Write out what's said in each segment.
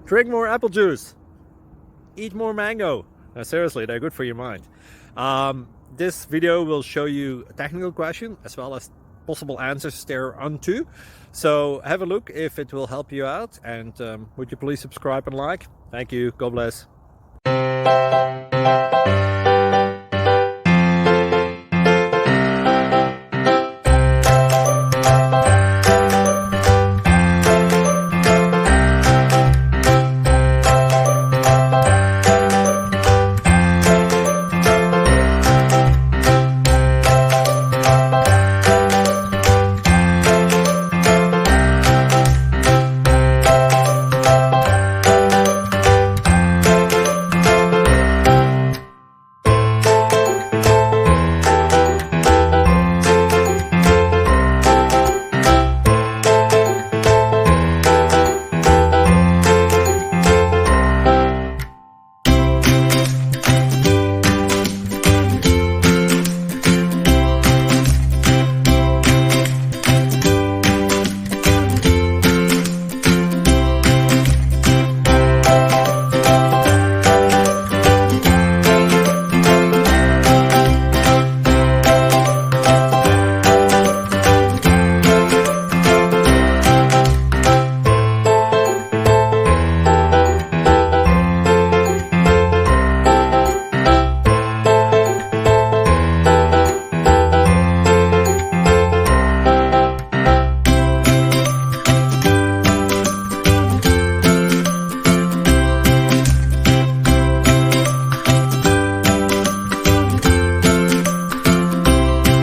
Drink more apple juice. Eat more mango. Seriously, they're good for your mind. This video will show you a technical question as well as possible answers thereunto. So have a look if it will help you out, and would you please subscribe and like? Thank you. God bless.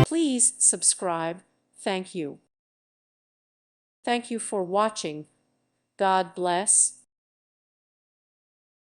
Please subscribe. Thank you. Thank you for watching. God bless.